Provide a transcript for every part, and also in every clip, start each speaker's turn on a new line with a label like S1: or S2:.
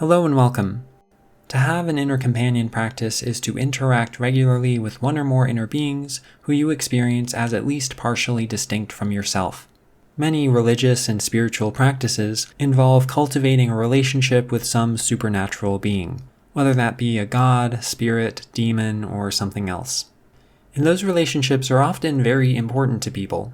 S1: Hello and welcome. To have an inner companion practice is to interact regularly with one or more inner beings who you experience as at least partially distinct from yourself. Many religious and spiritual practices involve cultivating a relationship with some supernatural being, whether that be a god, spirit, demon, or something else. And those relationships are often very important to people.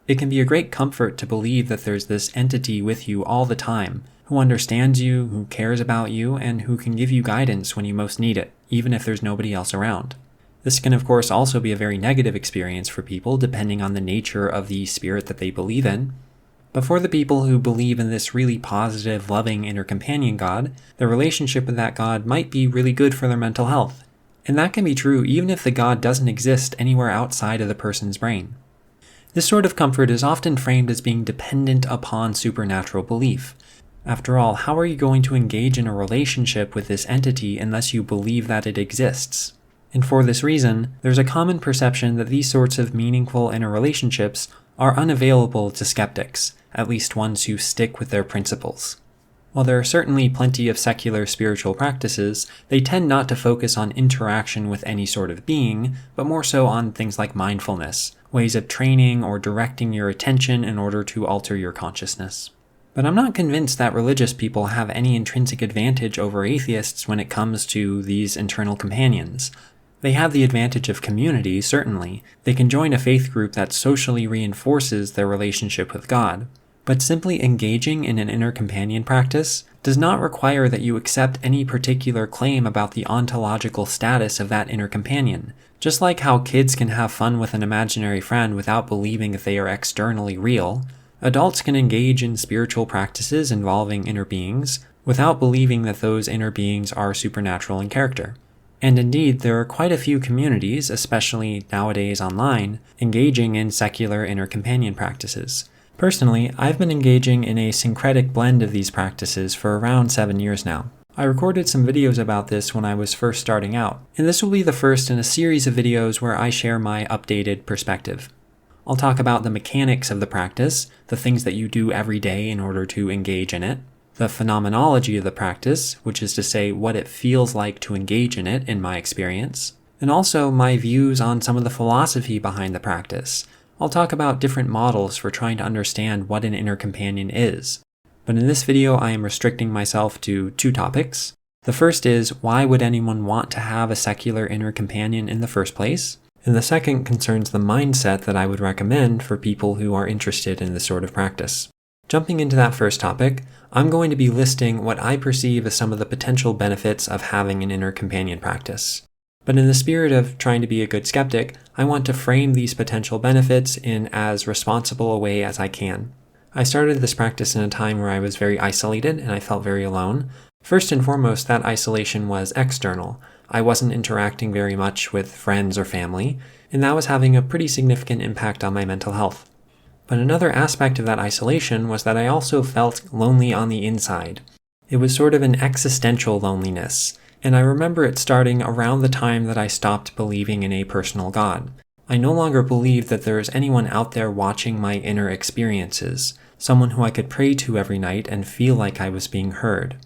S1: It can be a great comfort to believe that there's this entity with you all the time, who understands you, who cares about you, and who can give you guidance when you most need it, even if there's nobody else around. This can of course also be a very negative experience for people depending on the nature of the spirit that they believe in. But for the people who believe in this really positive, loving inner companion god, their relationship with that god might be really good for their mental health. And that can be true even if the god doesn't exist anywhere outside of the person's brain. This sort of comfort is often framed as being dependent upon supernatural belief. After all, how are you going to engage in a relationship with this entity unless you believe that it exists? And for this reason, there's a common perception that these sorts of meaningful inner relationships are unavailable to skeptics, at least ones who stick with their principles. While there are certainly plenty of secular spiritual practices, they tend not to focus on interaction with any sort of being, but more so on things like mindfulness, ways of training or directing your attention in order to alter your consciousness. But I'm not convinced that religious people have any intrinsic advantage over atheists when it comes to these internal companions. They have the advantage of community, certainly. They can join a faith group that socially reinforces their relationship with God. But simply engaging in an inner companion practice does not require that you accept any particular claim about the ontological status of that inner companion. Just like how kids can have fun with an imaginary friend without believing that they are externally real, adults can engage in spiritual practices involving inner beings without believing that those inner beings are supernatural in character. And indeed, there are quite a few communities, especially nowadays online, engaging in secular inner companion practices. Personally, I've been engaging in a syncretic blend of these practices for around 7 years now. I recorded some videos about this when I was first starting out, and this will be the first in a series of videos where I share my updated perspective. I'll talk about the mechanics of the practice, the things that you do every day in order to engage in it, the phenomenology of the practice, which is to say what it feels like to engage in it in my experience, and also my views on some of the philosophy behind the practice. I'll talk about different models for trying to understand what an inner companion is. But in this video, I am restricting myself to 2 topics. The first is, why would anyone want to have a secular inner companion in the first place? And the second concerns the mindset that I would recommend for people who are interested in this sort of practice. Jumping into that first topic, I'm going to be listing what I perceive as some of the potential benefits of having an inner companion practice. But in the spirit of trying to be a good skeptic, I want to frame these potential benefits in as responsible a way as I can. I started this practice in a time where I was very isolated and I felt very alone. First and foremost, that isolation was external. I wasn't interacting very much with friends or family, and that was having a pretty significant impact on my mental health. But another aspect of that isolation was that I also felt lonely on the inside. It was sort of an existential loneliness, and I remember it starting around the time that I stopped believing in a personal God. I no longer believed that there is anyone out there watching my inner experiences, someone who I could pray to every night and feel like I was being heard.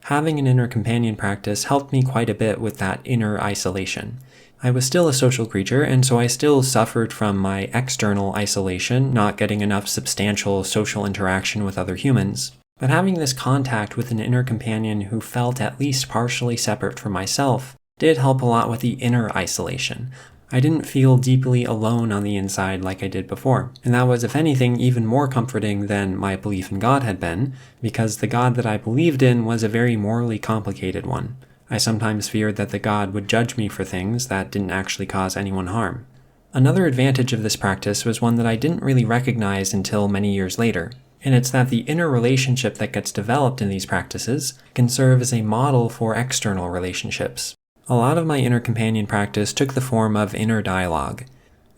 S1: Having an inner companion practice helped me quite a bit with that inner isolation. I was still a social creature, and so I still suffered from my external isolation, not getting enough substantial social interaction with other humans. But having this contact with an inner companion who felt at least partially separate from myself did help a lot with the inner isolation. I didn't feel deeply alone on the inside like I did before, and that was, if anything, even more comforting than my belief in God had been, because the God that I believed in was a very morally complicated one. I sometimes feared that the God would judge me for things that didn't actually cause anyone harm. Another advantage of this practice was one that I didn't really recognize until many years later, and it's that the inner relationship that gets developed in these practices can serve as a model for external relationships. A lot of my inner companion practice took the form of inner dialogue,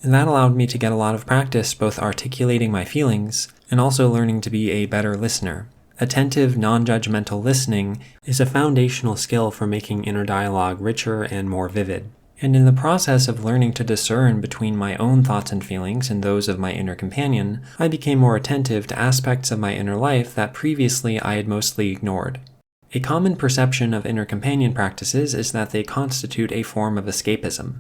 S1: and that allowed me to get a lot of practice both articulating my feelings and also learning to be a better listener. Attentive, non-judgmental listening is a foundational skill for making inner dialogue richer and more vivid. And in the process of learning to discern between my own thoughts and feelings and those of my inner companion, I became more attentive to aspects of my inner life that previously I had mostly ignored. A common perception of inner companion practices is that they constitute a form of escapism,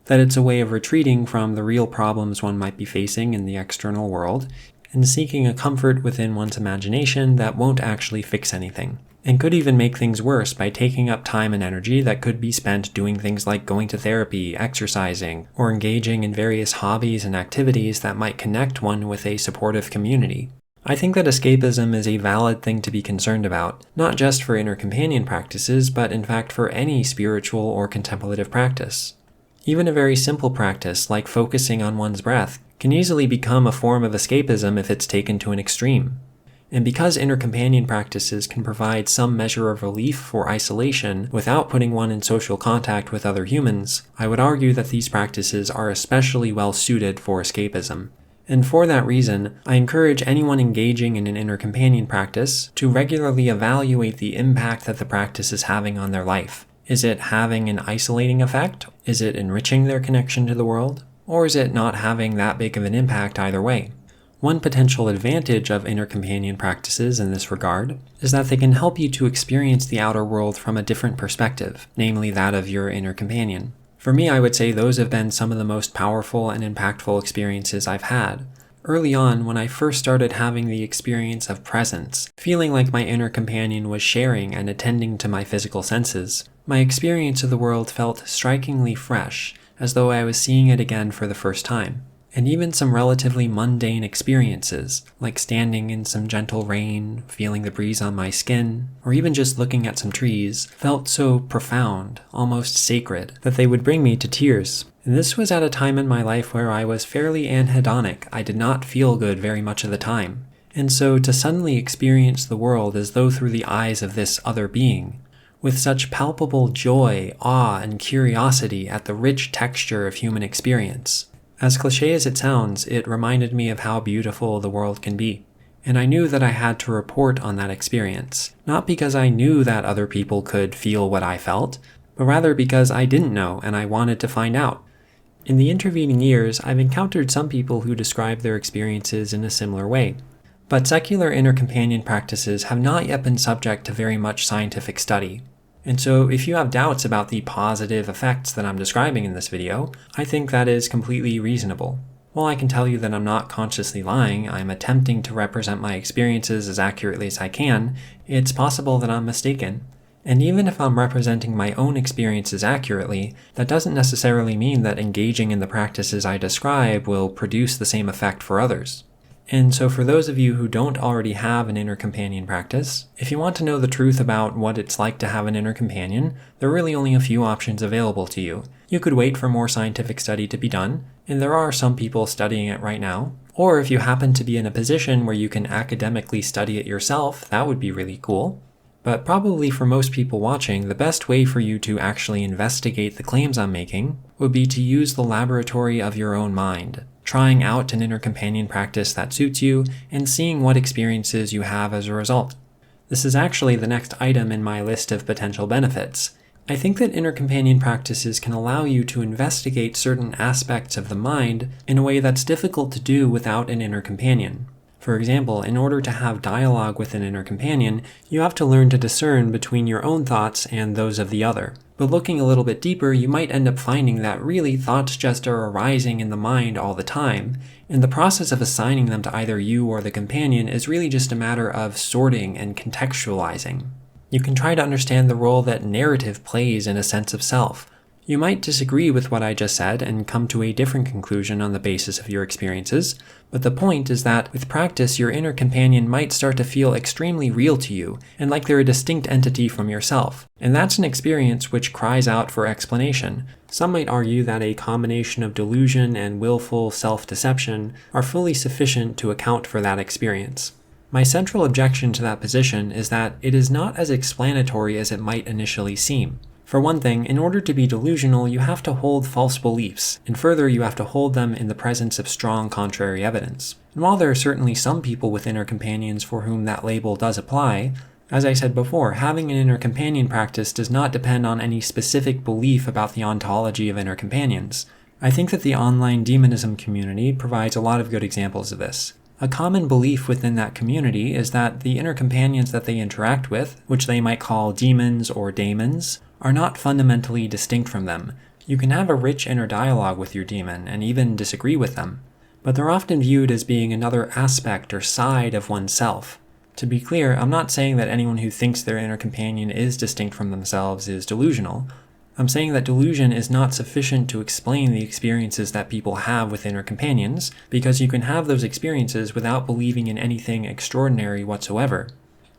S1: that it's a way of retreating from the real problems one might be facing in the external world, and seeking a comfort within one's imagination that won't actually fix anything, and could even make things worse by taking up time and energy that could be spent doing things like going to therapy, exercising, or engaging in various hobbies and activities that might connect one with a supportive community. I think that escapism is a valid thing to be concerned about, not just for inner companion practices, but in fact for any spiritual or contemplative practice. Even a very simple practice, like focusing on one's breath, can easily become a form of escapism if it's taken to an extreme. And because inner companion practices can provide some measure of relief for isolation without putting one in social contact with other humans, I would argue that these practices are especially well suited for escapism. And for that reason, I encourage anyone engaging in an inner companion practice to regularly evaluate the impact that the practice is having on their life. Is it having an isolating effect? Is it enriching their connection to the world? Or is it not having that big of an impact either way? One potential advantage of inner companion practices in this regard is that they can help you to experience the outer world from a different perspective, namely that of your inner companion. For me, I would say those have been some of the most powerful and impactful experiences I've had. Early on, when I first started having the experience of presence, feeling like my inner companion was sharing and attending to my physical senses, my experience of the world felt strikingly fresh, as though I was seeing it again for the first time. And even some relatively mundane experiences, like standing in some gentle rain, feeling the breeze on my skin, or even just looking at some trees, felt so profound, almost sacred, that they would bring me to tears. And this was at a time in my life where I was fairly anhedonic. I did not feel good very much of the time. And so to suddenly experience the world as though through the eyes of this other being, with such palpable joy, awe, and curiosity at the rich texture of human experience. As cliché as it sounds, it reminded me of how beautiful the world can be. And I knew that I had to report on that experience, not because I knew that other people could feel what I felt, but rather because I didn't know and I wanted to find out. In the intervening years, I've encountered some people who describe their experiences in a similar way. But secular inner companion practices have not yet been subject to very much scientific study. And so if you have doubts about the positive effects that I'm describing in this video, I think that is completely reasonable. While I can tell you that I'm not consciously lying, I'm attempting to represent my experiences as accurately as I can, it's possible that I'm mistaken. And even if I'm representing my own experiences accurately, that doesn't necessarily mean that engaging in the practices I describe will produce the same effect for others. And so for those of you who don't already have an inner companion practice, if you want to know the truth about what it's like to have an inner companion, there are really only a few options available to you. You could wait for more scientific study to be done, and there are some people studying it right now. Or if you happen to be in a position where you can academically study it yourself, that would be really cool. But probably for most people watching, the best way for you to actually investigate the claims I'm making would be to use the laboratory of your own mind, trying out an inner companion practice that suits you and seeing what experiences you have as a result. This is actually the next item in my list of potential benefits. I think that inner companion practices can allow you to investigate certain aspects of the mind in a way that's difficult to do without an inner companion. For example, in order to have dialogue with an inner companion, you have to learn to discern between your own thoughts and those of the other. But looking a little bit deeper, you might end up finding that really thoughts just are arising in the mind all the time, and the process of assigning them to either you or the companion is really just a matter of sorting and contextualizing. You can try to understand the role that narrative plays in a sense of self. You might disagree with what I just said and come to a different conclusion on the basis of your experiences, but the point is that with practice, your inner companion might start to feel extremely real to you and like they're a distinct entity from yourself. And that's an experience which cries out for explanation. Some might argue that a combination of delusion and willful self-deception are fully sufficient to account for that experience. My central objection to that position is that it is not as explanatory as it might initially seem. For one thing, in order to be delusional, you have to hold false beliefs, and further, you have to hold them in the presence of strong contrary evidence. And while there are certainly some people with inner companions for whom that label does apply, as I said before, having an inner companion practice does not depend on any specific belief about the ontology of inner companions. I think that the online demonism community provides a lot of good examples of this. A common belief within that community is that the inner companions that they interact with, which they might call demons or daemons, are not fundamentally distinct from them. You can have a rich inner dialogue with your demon and even disagree with them, but they're often viewed as being another aspect or side of oneself. To be clear, I'm not saying that anyone who thinks their inner companion is distinct from themselves is delusional. I'm saying that delusion is not sufficient to explain the experiences that people have with inner companions, because you can have those experiences without believing in anything extraordinary whatsoever.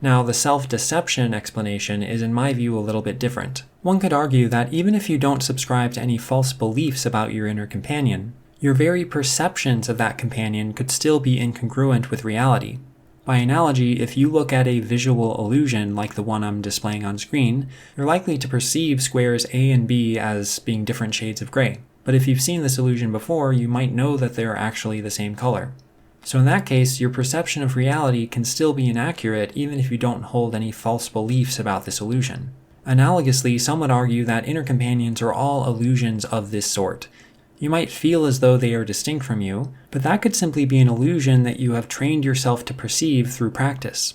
S1: Now, the self-deception explanation is in my view a little bit different. One could argue that even if you don't subscribe to any false beliefs about your inner companion, your very perceptions of that companion could still be incongruent with reality. By analogy, if you look at a visual illusion like the one I'm displaying on screen, you're likely to perceive squares A and B as being different shades of gray. But if you've seen this illusion before, you might know that they are actually the same color. So in that case, your perception of reality can still be inaccurate even if you don't hold any false beliefs about this illusion. Analogously, some would argue that inner companions are all illusions of this sort. You might feel as though they are distinct from you, but that could simply be an illusion that you have trained yourself to perceive through practice.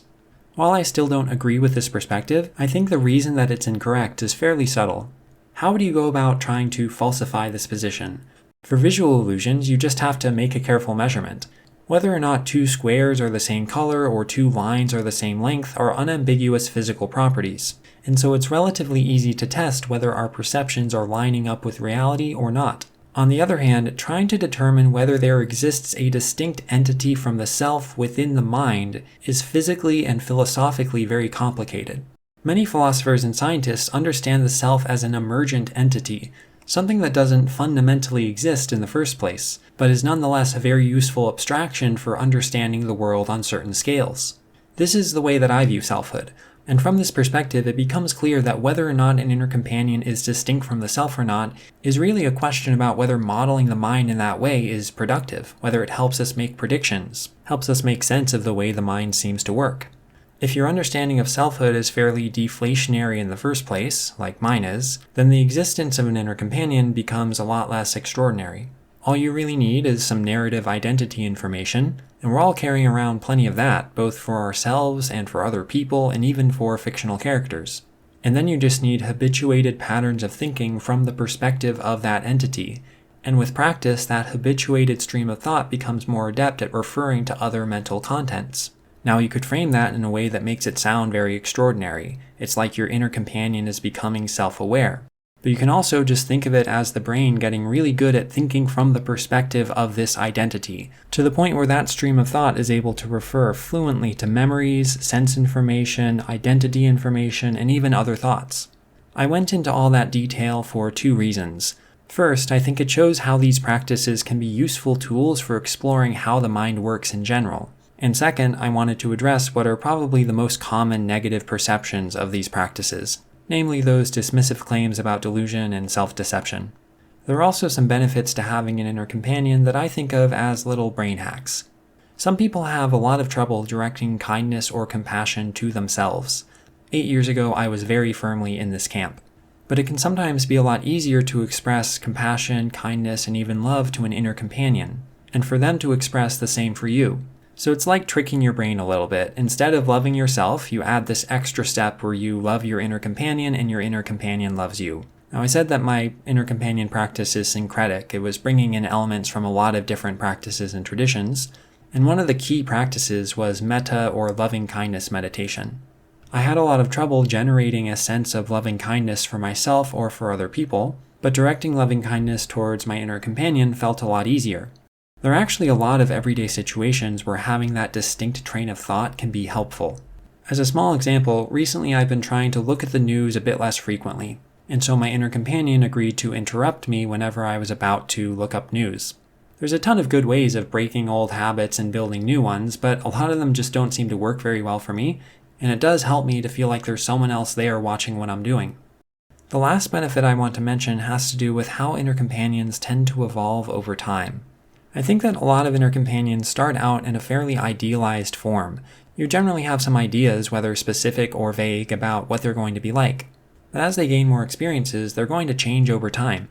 S1: While I still don't agree with this perspective, I think the reason that it's incorrect is fairly subtle. How would you go about trying to falsify this position? For visual illusions, you just have to make a careful measurement. Whether or not two squares are the same color or two lines are the same length are unambiguous physical properties, and so it's relatively easy to test whether our perceptions are lining up with reality or not. On the other hand, trying to determine whether there exists a distinct entity from the self within the mind is physically and philosophically very complicated. Many philosophers and scientists understand the self as an emergent entity, something that doesn't fundamentally exist in the first place, but is nonetheless a very useful abstraction for understanding the world on certain scales. This is the way that I view selfhood. And from this perspective, it becomes clear that whether or not an inner companion is distinct from the self or not is really a question about whether modeling the mind in that way is productive, whether it helps us make predictions, helps us make sense of the way the mind seems to work. If your understanding of selfhood is fairly deflationary in the first place, like mine is, then the existence of an inner companion becomes a lot less extraordinary. All you really need is some narrative identity information, and we're all carrying around plenty of that, both for ourselves and for other people and even for fictional characters. And then you just need habituated patterns of thinking from the perspective of that entity, and with practice that habituated stream of thought becomes more adept at referring to other mental contents. Now you could frame that in a way that makes it sound very extraordinary. It's like your inner companion is becoming self-aware. But you can also just think of it as the brain getting really good at thinking from the perspective of this identity, to the point where that stream of thought is able to refer fluently to memories, sense information, identity information, and even other thoughts. I went into all that detail for two reasons. First, I think it shows how these practices can be useful tools for exploring how the mind works in general. And second, I wanted to address what are probably the most common negative perceptions of these practices, namely those dismissive claims about delusion and self-deception. There are also some benefits to having an inner companion that I think of as little brain hacks. Some people have a lot of trouble directing kindness or compassion to themselves. 8 years ago, I was very firmly in this camp. But it can sometimes be a lot easier to express compassion, kindness, and even love to an inner companion, and for them to express the same for you. So it's like tricking your brain a little bit. Instead of loving yourself, you add this extra step where you love your inner companion and your inner companion loves you. Now I said that my inner companion practice is syncretic. It was bringing in elements from a lot of different practices and traditions. And one of the key practices was metta or loving kindness meditation. I had a lot of trouble generating a sense of loving kindness for myself or for other people, but directing loving kindness towards my inner companion felt a lot easier. There are actually a lot of everyday situations where having that distinct train of thought can be helpful. As a small example, recently I've been trying to look at the news a bit less frequently, and so my inner companion agreed to interrupt me whenever I was about to look up news. There's a ton of good ways of breaking old habits and building new ones, but a lot of them just don't seem to work very well for me, and it does help me to feel like there's someone else there watching what I'm doing. The last benefit I want to mention has to do with how inner companions tend to evolve over time. I think that a lot of inner companions start out in a fairly idealized form. You generally have some ideas, whether specific or vague, about what they're going to be like. But as they gain more experiences, they're going to change over time.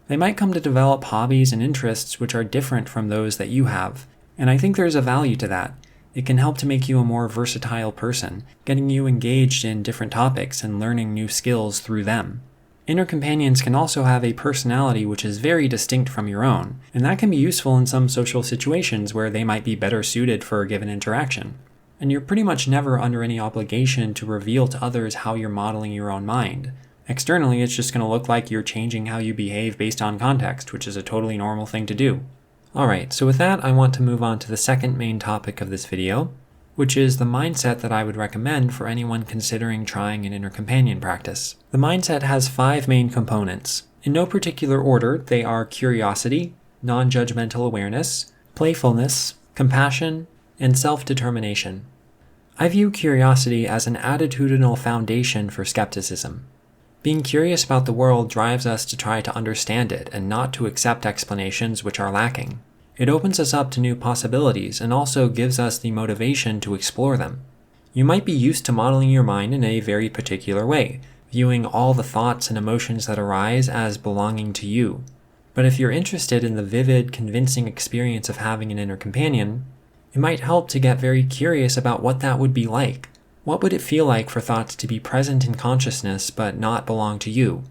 S1: They might come to develop hobbies and interests which are different from those that you have, And I think there's a value to that. It can help to make you a more versatile person, getting you engaged in different topics and learning new skills through them. Inner companions can also have a personality which is very distinct from your own, and that can be useful in some social situations where they might be better suited for a given interaction. And you're pretty much never under any obligation to reveal to others how you're modeling your own mind. Externally, it's just going to look like you're changing how you behave based on context, which is a totally normal thing to do. Alright, so with that, I want to move on to the second main topic of this video, which is the mindset that I would recommend for anyone considering trying an inner companion practice. The mindset has 5 main components. In no particular order, they are curiosity, non-judgmental awareness, playfulness, compassion, and self-determination. I view curiosity as an attitudinal foundation for skepticism. Being curious about the world drives us to try to understand it and not to accept explanations which are lacking. It opens us up to new possibilities and also gives us the motivation to explore them. You might be used to modeling your mind in a very particular way, viewing all the thoughts and emotions that arise as belonging to you. But if you're interested in the vivid, convincing experience of having an inner companion, it might help to get very curious about what that would be like. What would it feel like for thoughts to be present in consciousness but not belong to you?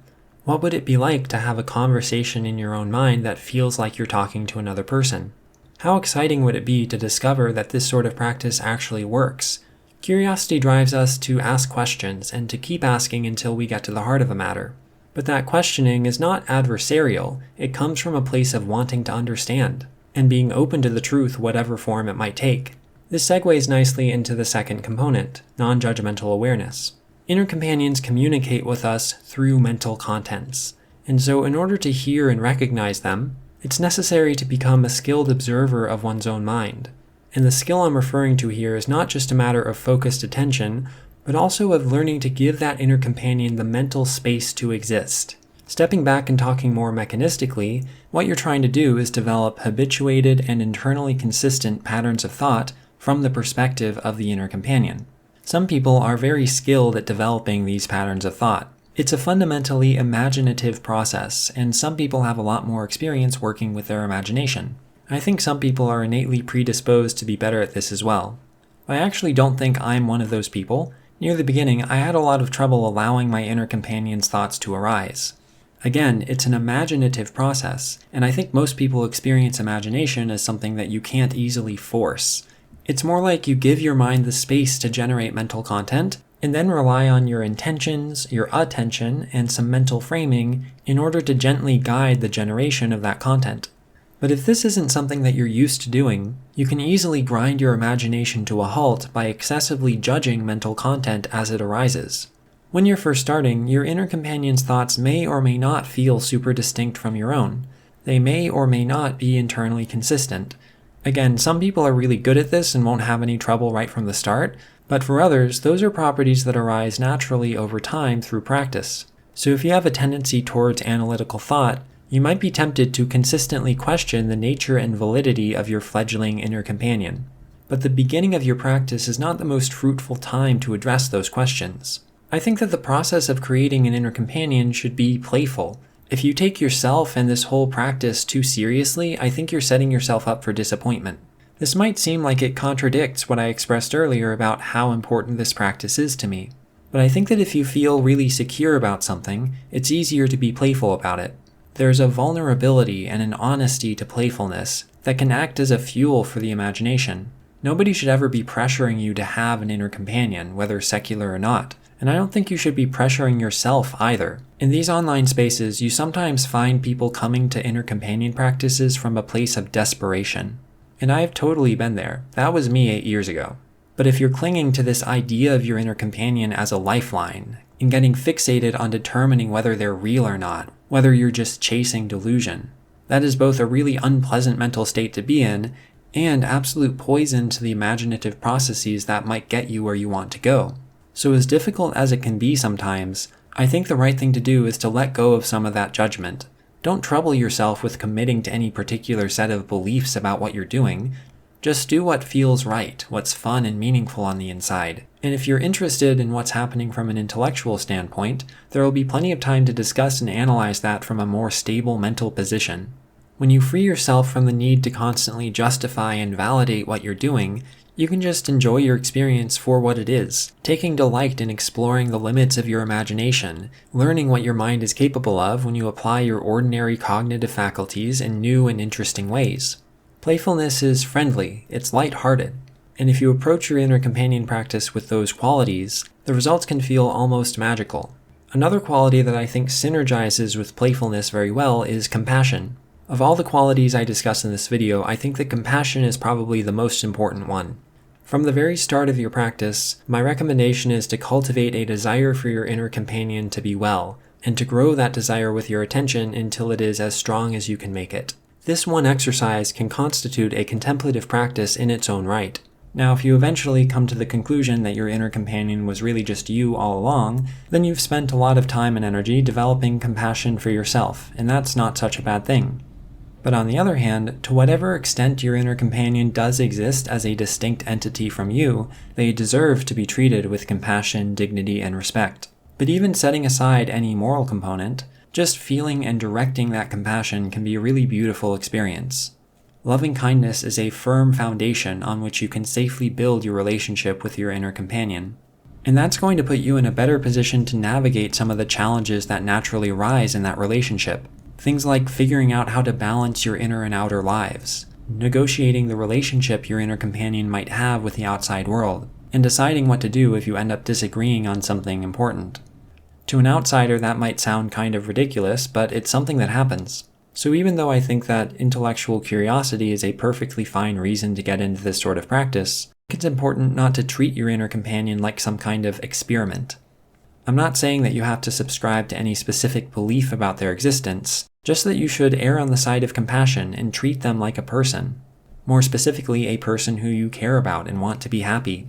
S1: What would it be like to have a conversation in your own mind that feels like you're talking to another person? How exciting would it be to discover that this sort of practice actually works? Curiosity drives us to ask questions and to keep asking until we get to the heart of a matter. But that questioning is not adversarial. It comes from a place of wanting to understand and being open to the truth, whatever form it might take. This segues nicely into the second component, non-judgmental awareness. Inner companions communicate with us through mental contents, and so in order to hear and recognize them, it's necessary to become a skilled observer of one's own mind. And the skill I'm referring to here is not just a matter of focused attention, but also of learning to give that inner companion the mental space to exist. Stepping back and talking more mechanistically, what you're trying to do is develop habituated and internally consistent patterns of thought from the perspective of the inner companion. Some people are very skilled at developing these patterns of thought. It's a fundamentally imaginative process, and some people have a lot more experience working with their imagination. I think some people are innately predisposed to be better at this as well. I actually don't think I'm one of those people. Near the beginning, I had a lot of trouble allowing my inner companion's thoughts to arise. Again, it's an imaginative process, and I think most people experience imagination as something that you can't easily force. It's more like you give your mind the space to generate mental content, and then rely on your intentions, your attention, and some mental framing in order to gently guide the generation of that content. But if this isn't something that you're used to doing, you can easily grind your imagination to a halt by excessively judging mental content as it arises. When you're first starting, your inner companion's thoughts may or may not feel super distinct from your own. They may or may not be internally consistent. Again, some people are really good at this and won't have any trouble right from the start, but for others, those are properties that arise naturally over time through practice. So if you have a tendency towards analytical thought, you might be tempted to consistently question the nature and validity of your fledgling inner companion. But the beginning of your practice is not the most fruitful time to address those questions. I think that the process of creating an inner companion should be playful. If you take yourself and this whole practice too seriously, I think you're setting yourself up for disappointment. This might seem like it contradicts what I expressed earlier about how important this practice is to me. But I think that if you feel really secure about something, it's easier to be playful about it. There's a vulnerability and an honesty to playfulness that can act as a fuel for the imagination. Nobody should ever be pressuring you to have an inner companion, whether secular or not. And I don't think you should be pressuring yourself either. In these online spaces, you sometimes find people coming to inner companion practices from a place of desperation. And I've totally been there. That was me 8 years ago. But if you're clinging to this idea of your inner companion as a lifeline, and getting fixated on determining whether they're real or not, whether you're just chasing delusion, that is both a really unpleasant mental state to be in, and absolute poison to the imaginative processes that might get you where you want to go. So as difficult as it can be sometimes, I think the right thing to do is to let go of some of that judgment. Don't trouble yourself with committing to any particular set of beliefs about what you're doing. Just do what feels right, what's fun and meaningful on the inside. And if you're interested in what's happening from an intellectual standpoint, there will be plenty of time to discuss and analyze that from a more stable mental position. When you free yourself from the need to constantly justify and validate what you're doing, you can just enjoy your experience for what it is, taking delight in exploring the limits of your imagination, learning what your mind is capable of when you apply your ordinary cognitive faculties in new and interesting ways. Playfulness is friendly, it's light-hearted, and if you approach your inner companion practice with those qualities, the results can feel almost magical. Another quality that I think synergizes with playfulness very well is compassion. Of all the qualities I discuss in this video, I think that compassion is probably the most important one. From the very start of your practice, my recommendation is to cultivate a desire for your inner companion to be well, and to grow that desire with your attention until it is as strong as you can make it. This one exercise can constitute a contemplative practice in its own right. Now, if you eventually come to the conclusion that your inner companion was really just you all along, then you've spent a lot of time and energy developing compassion for yourself, and that's not such a bad thing. But on the other hand, to whatever extent your inner companion does exist as a distinct entity from you, they deserve to be treated with compassion, dignity, and respect. But even setting aside any moral component, just feeling and directing that compassion can be a really beautiful experience. Loving kindness is a firm foundation on which you can safely build your relationship with your inner companion. And that's going to put you in a better position to navigate some of the challenges that naturally arise in that relationship. Things like figuring out how to balance your inner and outer lives, negotiating the relationship your inner companion might have with the outside world, and deciding what to do if you end up disagreeing on something important. To an outsider, that might sound kind of ridiculous, but it's something that happens. So even though I think that intellectual curiosity is a perfectly fine reason to get into this sort of practice, it's important not to treat your inner companion like some kind of experiment. I'm not saying that you have to subscribe to any specific belief about their existence, just that you should err on the side of compassion and treat them like a person. More specifically, a person who you care about and want to be happy.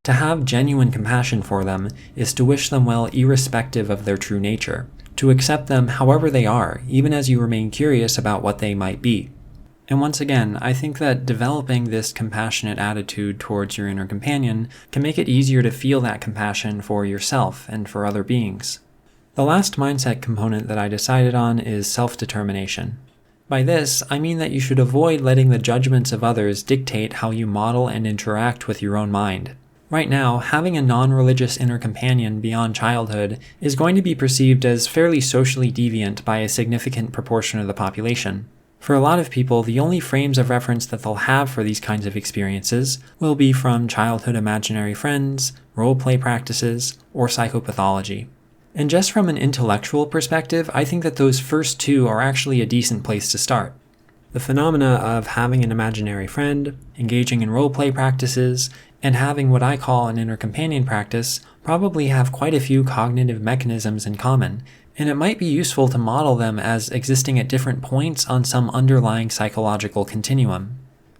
S1: To have genuine compassion for them is to wish them well irrespective of their true nature, to accept them however they are, even as you remain curious about what they might be. And once again, I think that developing this compassionate attitude towards your inner companion can make it easier to feel that compassion for yourself and for other beings. The last mindset component that I decided on is self-determination. By this, I mean that you should avoid letting the judgments of others dictate how you model and interact with your own mind. Right now, having a non-religious inner companion beyond childhood is going to be perceived as fairly socially deviant by a significant proportion of the population. For a lot of people, the only frames of reference that they'll have for these kinds of experiences will be from childhood imaginary friends, role-play practices, or psychopathology. And just from an intellectual perspective, I think that those first two are actually a decent place to start. The phenomena of having an imaginary friend, engaging in role-play practices, and having what I call an inner companion practice probably have quite a few cognitive mechanisms in common, and it might be useful to model them as existing at different points on some underlying psychological continuum.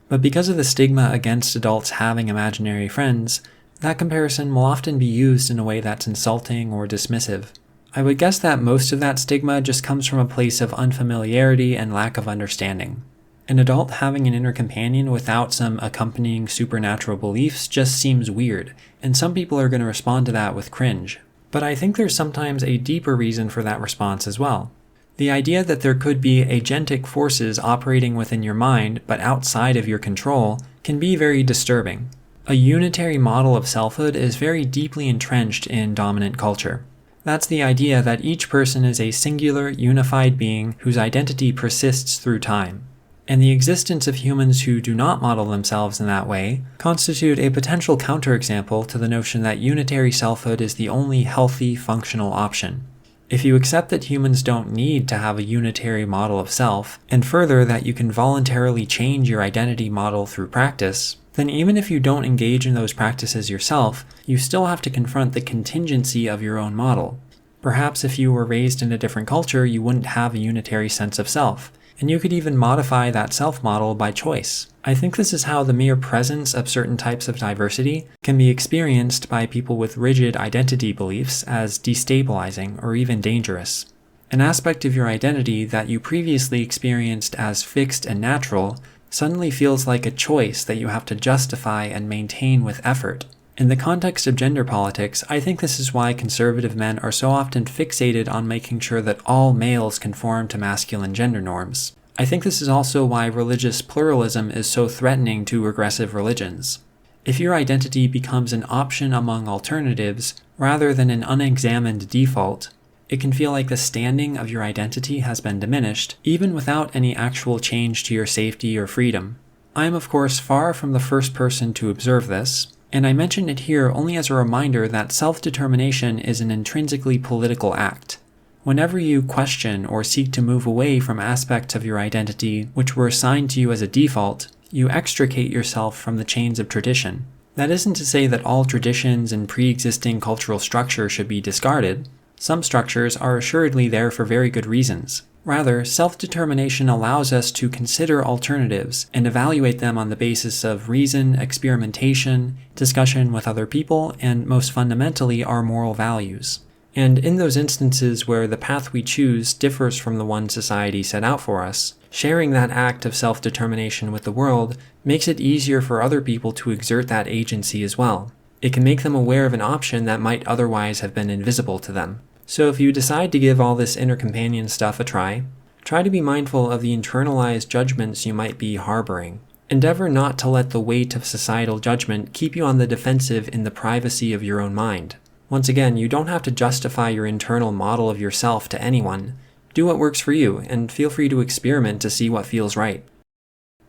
S1: But because of the stigma against adults having imaginary friends, that comparison will often be used in a way that's insulting or dismissive. I would guess that most of that stigma just comes from a place of unfamiliarity and lack of understanding. An adult having an inner companion without some accompanying supernatural beliefs just seems weird, and some people are going to respond to that with cringe. But I think there's sometimes a deeper reason for that response as well. The idea that there could be agentic forces operating within your mind but outside of your control can be very disturbing. A unitary model of selfhood is very deeply entrenched in dominant culture. That's the idea that each person is a singular, unified being whose identity persists through time. And the existence of humans who do not model themselves in that way constitute a potential counterexample to the notion that unitary selfhood is the only healthy, functional option. If you accept that humans don't need to have a unitary model of self, and further that you can voluntarily change your identity model through practice, then even if you don't engage in those practices yourself, you still have to confront the contingency of your own model. Perhaps if you were raised in a different culture, you wouldn't have a unitary sense of self, and you could even modify that self-model by choice. I think this is how the mere presence of certain types of diversity can be experienced by people with rigid identity beliefs as destabilizing or even dangerous. An aspect of your identity that you previously experienced as fixed and natural suddenly feels like a choice that you have to justify and maintain with effort. In the context of gender politics, I think this is why conservative men are so often fixated on making sure that all males conform to masculine gender norms. I think this is also why religious pluralism is so threatening to regressive religions. If your identity becomes an option among alternatives rather than an unexamined default, it can feel like the standing of your identity has been diminished, even without any actual change to your safety or freedom. I am, of course, far from the first person to observe this, and I mention it here only as a reminder that self-determination is an intrinsically political act. Whenever you question or seek to move away from aspects of your identity which were assigned to you as a default, you extricate yourself from the chains of tradition. That isn't to say that all traditions and pre-existing cultural structure should be discarded. Some structures are assuredly there for very good reasons. Rather, self-determination allows us to consider alternatives and evaluate them on the basis of reason, experimentation, discussion with other people, and most fundamentally, our moral values. And in those instances where the path we choose differs from the one society set out for us, sharing that act of self-determination with the world makes it easier for other people to exert that agency as well. It can make them aware of an option that might otherwise have been invisible to them. So if you decide to give all this inner companion stuff a try to be mindful of the internalized judgments you might be harboring. Endeavor not to let the weight of societal judgment keep you on the defensive in the privacy of your own mind. Once again, you don't have to justify your internal model of yourself to anyone. Do what works for you, and feel free to experiment to see what feels right.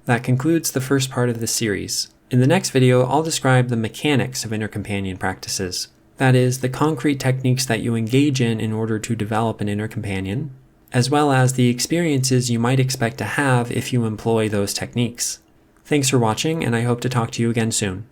S1: That concludes the first part of this series. In the next video, I'll describe the mechanics of inner companion practices. That is, the concrete techniques that you engage in order to develop an inner companion, as well as the experiences you might expect to have if you employ those techniques. Thanks for watching, and I hope to talk to you again soon.